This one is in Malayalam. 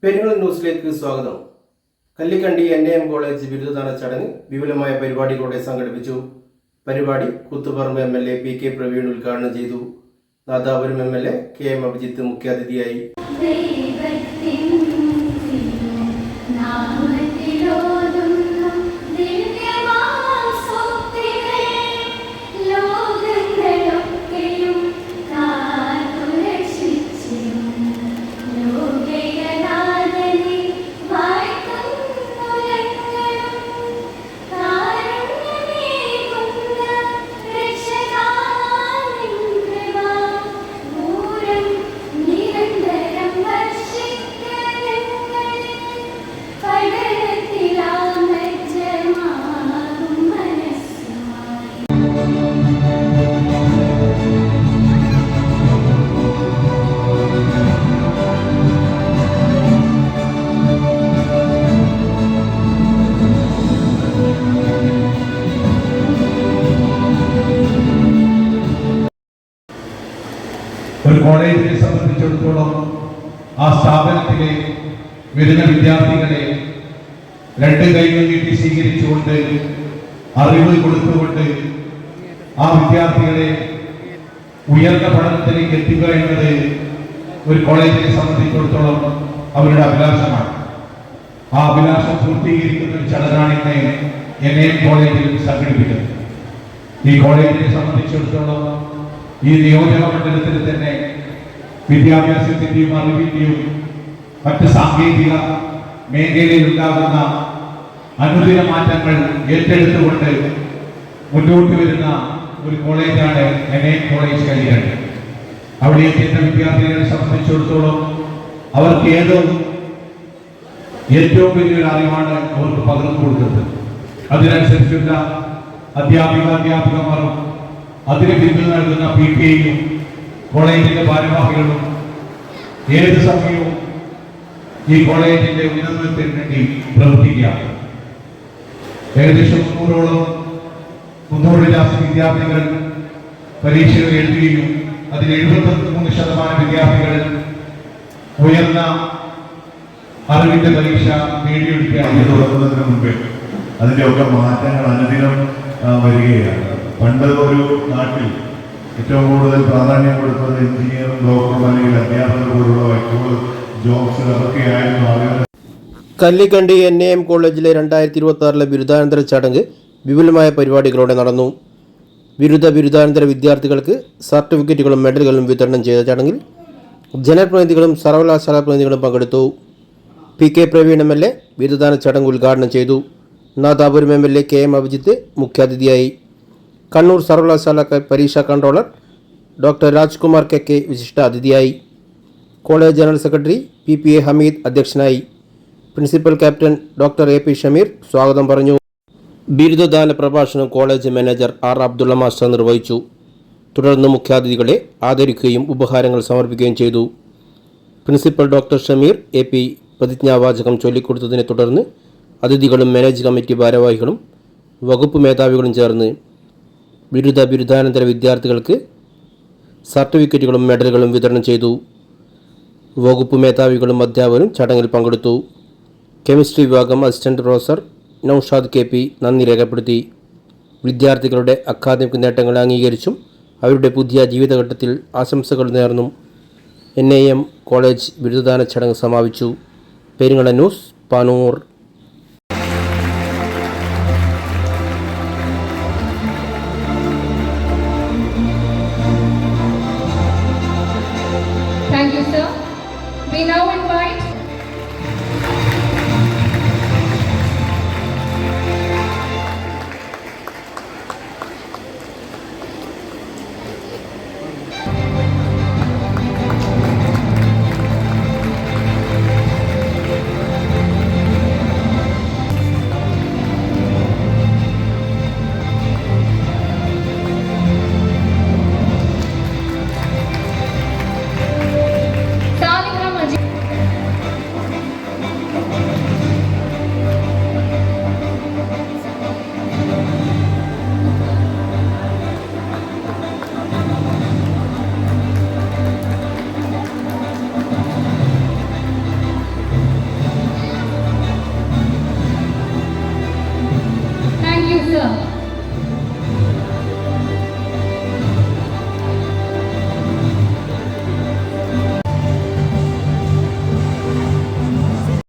പെരിങ്ങളം ന്യൂസിലേക്ക് സ്വാഗതം. കല്ലിക്കണ്ടി NAM കോളേജ് ബിരുദദാന ചടങ്ങ് വിപുലമായ പരിപാടികളോടെ സംഘടിപ്പിച്ചു. പരിപാടി കൂത്തുപറമ്പ് MLA PK പ്രവീൺ ഉദ്ഘാടനം ചെയ്തു. നാദാപുരം MLA KM അഭിജിത്ത് മുഖ്യാതിഥിയായി. ഒരു കോളേജിനെ സംബന്ധിച്ചിടത്തോളം ആ സ്ഥാപനത്തിലെ വരുന്ന വിദ്യാർത്ഥികളെ രണ്ട് കൈകൾ നീട്ടി സ്വീകരിച്ചുകൊണ്ട് അറിവ് കൊടുത്തുകൊണ്ട് ആ വിദ്യാർത്ഥികളെ ഉയർന്ന പഠനത്തിലേക്ക് എത്തുക എന്നത് ഒരു കോളേജിനെ സംബന്ധിച്ചിടത്തോളം അവരുടെ അഭിലാഷമാണ്. ആ അഭിലാഷം പൂർത്തീകരിക്കുന്ന ഒരു ചടങ്ങാണ് ഇന്ന് NAM കോളേജിൽ സംഘടിപ്പിക്കുന്നത്. ഈ കോളേജിനെ സംബന്ധിച്ചിടത്തോളം ഈ നിയോജക മണ്ഡലത്തിൽ തന്നെ വിദ്യാഭ്യാസത്തിന്റെയും അറിവിന്റെയും മറ്റ് സാങ്കേതിക മേഖലയിൽ ഉണ്ടാകുന്ന അനുദിന മാറ്റങ്ങൾ ഏറ്റെടുത്തുകൊണ്ട് മുന്നോട്ട് വരുന്ന ഒരു കോളേജാണ് NAM കോളേജ് കല്ലിക്കണ്ടി. അവിടെ എത്തുന്ന വിദ്യാർത്ഥികളെ സംബന്ധിച്ചിടത്തോളം അവർക്ക് ഏറ്റവും വലിയൊരു അറിവാണ് അവർക്ക് പകർന്നു കൊടുക്കുന്നത്. അതിനനുസരിച്ചുള്ള അധ്യാപകന്മാരും അതിന് പിന്തുണ നൽകുന്ന PTA-യും കോളേജിന്റെ ഭാരവാഹികളും ഏത് സമയവും ഈ കോളേജിന്റെ ഉന്നതത്തിന് വേണ്ടി പ്രവർത്തിക്കുക. ഏകദേശം 300 വിദ്യാർത്ഥികൾ പരീക്ഷകൾ എഴുതുകയും അതിൽ 73% വിദ്യാർത്ഥികൾ ഉയർന്ന അറിവിന്റെ പരീക്ഷ നേടിയെടുക്കുകയാണ്. തുടങ്ങുന്നതിന് മുമ്പേ അതിൻ്റെയൊക്കെ മാറ്റങ്ങൾ അനുദിനം വരികയാണ്. പണ്ട് ഒരു നാട്ടിൽ ഏറ്റവും കൂടുതൽ പ്രാധാന്യം കൊടുത്തത് എഞ്ചിനീയറും ഡോക്ടറും അല്ലെങ്കിൽ അധ്യാപകർ പോലുള്ള വ്യക്തികൾ ജോബ്സ് അതൊക്കെയായിരുന്നു ആളുകൾ. കല്ലിക്കണ്ടി NAM കോളേജിലെ 2026 ബിരുദാനന്തര ചടങ്ങ് വിപുലമായ പരിപാടികളോടെ നടന്നു. ബിരുദാനന്തര വിദ്യാർത്ഥികൾക്ക് സർട്ടിഫിക്കറ്റുകളും മെഡലുകളും വിതരണം ചെയ്ത ചടങ്ങിൽ ജനപ്രതിനിധികളും സർവകലാശാല പ്രതിനിധികളും പങ്കെടുത്തു. PK പ്രവീൺ MLA ബിരുദദാന ചടങ്ങ് ഉദ്ഘാടനം ചെയ്തു. നാദാപുരം MLA KM അഭിജിത്ത് മുഖ്യാതിഥിയായി. കണ്ണൂർ സർവകലാശാല പരീക്ഷാ കൺട്രോളർ ഡോക്ടർ രാജ്കുമാർ KK വിശിഷ്ട അതിഥിയായി. College general secretary PPA Hameed അധ്യക്ഷനായി. Principal captain doctor AP Shameer സ്വാഗതം പറഞ്ഞു. ബിരുദദാന പ്രഭാഷണം college manager R Abdullah master നിർവഹിച്ചു. തുടർന്ന് മുഖ്യാതിഥികളെ ആദരിക്കുകയും ഉപഹാരങ്ങൾ സമർപ്പിക്കുകയും ചെയ്തു. പ്രിൻസിപ്പൽ ഡോക്ടർ ഷമീർ AP പ്രതിജ്ഞാവാചകം ചൊല്ലിക്കൊടുത്തതിനെ തുടർന്ന് അതിഥികളും മാനേജ് കമ്മിറ്റി ഭാരവാഹികളും വകുപ്പ് മേധാവികളും ചേർന്ന് ബിരുദാനന്തര വിദ്യാർത്ഥികൾക്ക് സർട്ടിഫിക്കറ്റുകളും മെഡലുകളും വിതരണം ചെയ്തു. വകുപ്പ് മേധാവികളും അധ്യാപകരും ചടങ്ങിൽ പങ്കെടുത്തു. കെമിസ്ട്രി വിഭാഗം അസിസ്റ്റന്റ് പ്രൊഫസർ നൌഷാദ് KP നന്ദി രേഖപ്പെടുത്തി. വിദ്യാർത്ഥികളുടെ അക്കാദമിക് നേട്ടങ്ങളെ അംഗീകരിച്ചും അവരുടെ പുതിയ ജീവിതഘട്ടത്തിൽ ആശംസകൾ നേർന്നും NAM കോളേജ് ബിരുദദാന ചടങ്ങ് സമാപിച്ചു. Peringalam news, Panoor. Thank you, sir. We now invite you, sir.